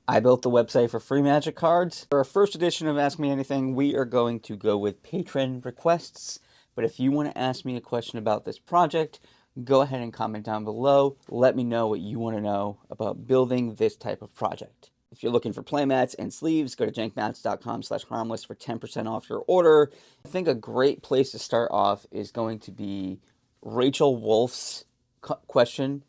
I built the website for free magic cards. For our first edition of Ask Me Anything, we are going to go with patron requests. But if you want to ask me a question about this project, go ahead and comment down below. Let me know what you want to know about building this type of project. If you're looking for playmats and sleeves, go to jankmats.com/harmless for 10% off your order. I think a great place to start off is going to be Rachel Wolf's question.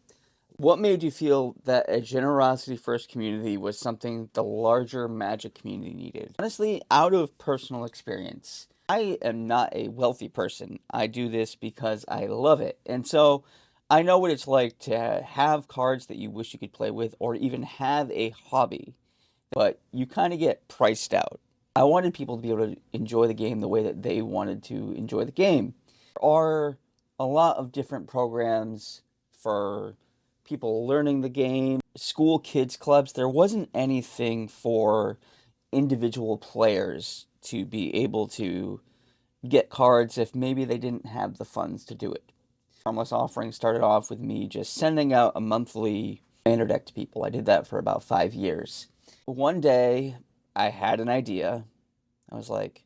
What made you feel that a generosity first community was something the larger Magic community needed? Honestly, out of personal experience, I am not a wealthy person. I do this because I love it. And so I know what it's like to have cards that you wish you could play with or even have a hobby, but you kind of get priced out. I wanted people to be able to enjoy the game the way that they wanted to enjoy the game. There are a lot of different programs for people learning the game, school kids clubs. There wasn't anything for individual players to be able to get cards if maybe they didn't have the funds to do it. Harmless Offering started off with me just sending out a monthly commander deck to people. I did that for about 5 years. One day, I had an idea. I was like,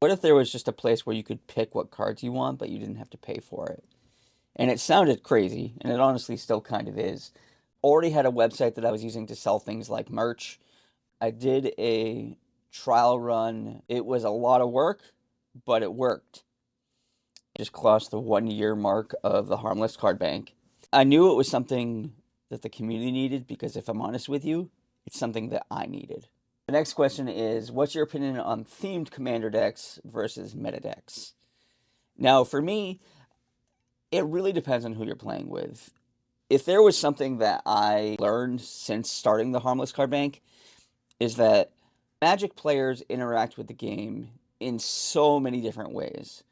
what if there was just a place where you could pick what cards you want, but you didn't have to pay for it? And it sounded crazy, and it honestly still kind of is. Already had a website that I was using to sell things like merch. I did a trial run. It was a lot of work, but it worked. I just crossed the 1 year mark of the Harmless Card Bank. I knew it was something that the community needed because if I'm honest with you, it's something that I needed. The next question is, what's your opinion on themed commander decks versus meta decks? Now, for me, it really depends on who you're playing with. If there was something that I learned since starting the Harmless Card Bank, is that Magic players interact with the game in so many different ways.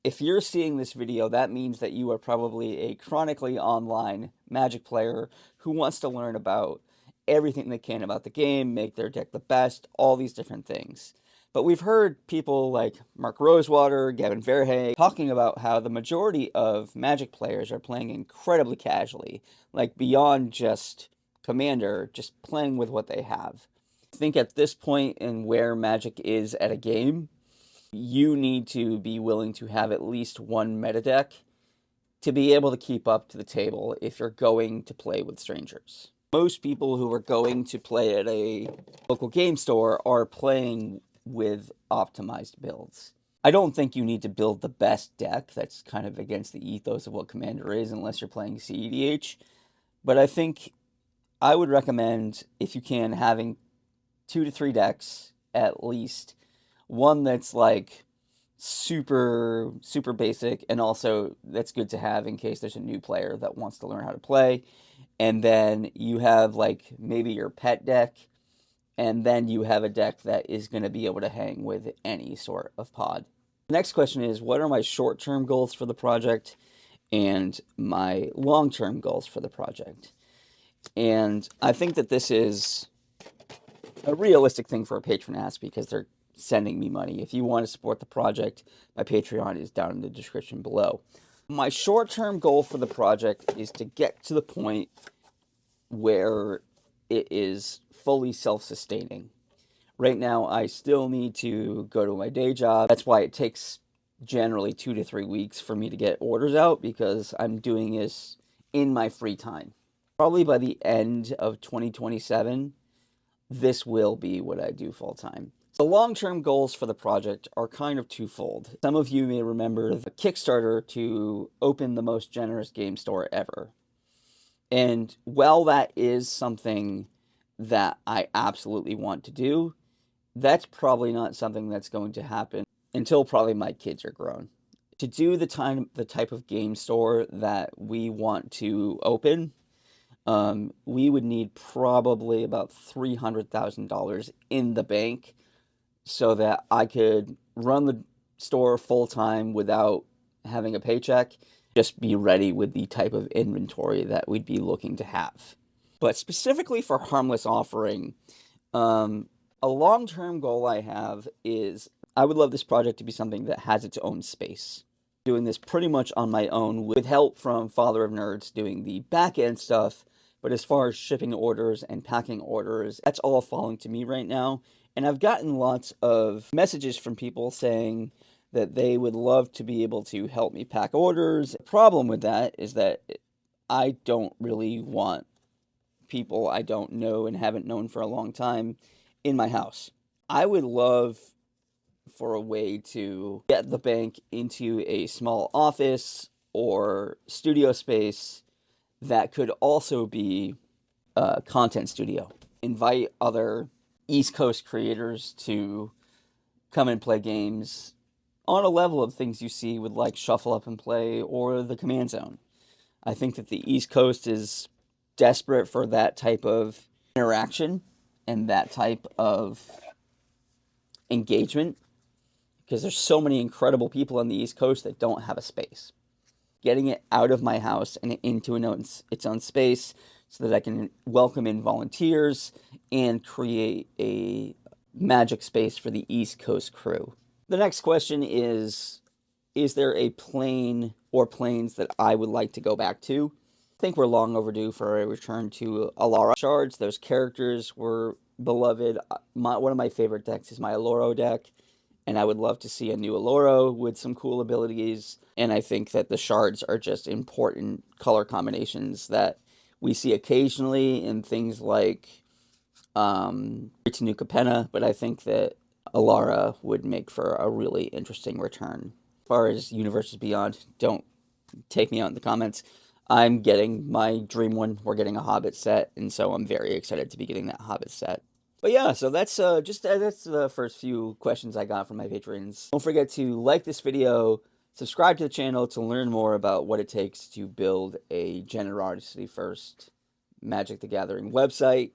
If you're seeing this video, that means that you are probably a chronically online Magic player who wants to learn about everything they can about the game, make their deck the best, all these different things. But we've heard people like Mark Rosewater, Gavin Verhey, talking about how the majority of Magic players are playing incredibly casually, like beyond just Commander, just playing with what they have. I think at this point in where Magic is at a game, you need to be willing to have at least one meta deck to be able to keep up to the table if you're going to play with strangers. Most people who are going to play at a local game store are playing with optimized builds. I don't think you need to build the best deck. That's kind of against the ethos of what Commander is unless you're playing CEDH. But I think I would recommend, if you can, having 2 to 3 decks at least. One that's like super basic, and also that's good to have in case there's a new player that wants to learn how to play. And then you have like maybe your pet deck, and then you have a deck that is going to be able to hang with any sort of pod. The next question is, what are my short-term goals for the project and my long-term goals for the project? And I think that this is a realistic thing for a patron to ask because they're sending me money. If you want to support the project, my Patreon is down in the description below. My short-term goal for the project is to get to the point where it is fully self-sustaining. Right now, I still need to go to my day job. That's why it takes generally 2 to 3 weeks for me to get orders out, because I'm doing this in my free time. Probably by the end of 2027, this will be what I do full-time. The long-term goals for the project are kind of twofold. Some of you may remember the Kickstarter to open the most generous game store ever. And while that is something that I absolutely want to do, that's probably not something that's going to happen until probably my kids are grown. To do the type of game store that we want to open, we would need probably about $300,000 in the bank so that I could run the store full-time without having a paycheck, just be ready with the type of inventory that we'd be looking to have. But specifically for Harmless Offering, a long-term goal I have is I would love this project to be something that has its own space. Doing this pretty much on my own with help from Father of Nerds doing the back-end stuff, But as far as shipping orders and packing orders, that's all falling to me right now. And I've gotten lots of messages from people saying that they would love to be able to help me pack orders. The problem with that is that I don't really want people I don't know and haven't known for a long time in my house. I would love for a way to get the bank into a small office or studio space that could also be a content studio. Invite other East Coast creators to come and play games on a level of things you see with like Shuffle Up and Play or the Command Zone. I think that the East Coast is desperate for that type of interaction and that type of engagement because there's so many incredible people on the East Coast that don't have a space. Getting it out of my house and into its own space so that I can welcome in volunteers and create a magic space for the East Coast crew. The next question is there a plane or planes that I would like to go back to? I think we're long overdue for a return to Alara shards. Those characters were beloved. One of my favorite decks is my Aloro deck, and I would love to see a new Aloro with some cool abilities. And I think that the shards are just important color combinations that we see occasionally in things like Tanuka Penna, but I think that Alara would make for a really interesting return. As far as Universes Beyond, don't take me out in the comments. I'm getting my dream one. We're getting a Hobbit set, and so I'm very excited to be getting that Hobbit set. But yeah, so that's that's the first few questions I got from my patrons. Don't forget to like this video, subscribe to the channel to learn more about what it takes to build a generosity first Magic the Gathering website.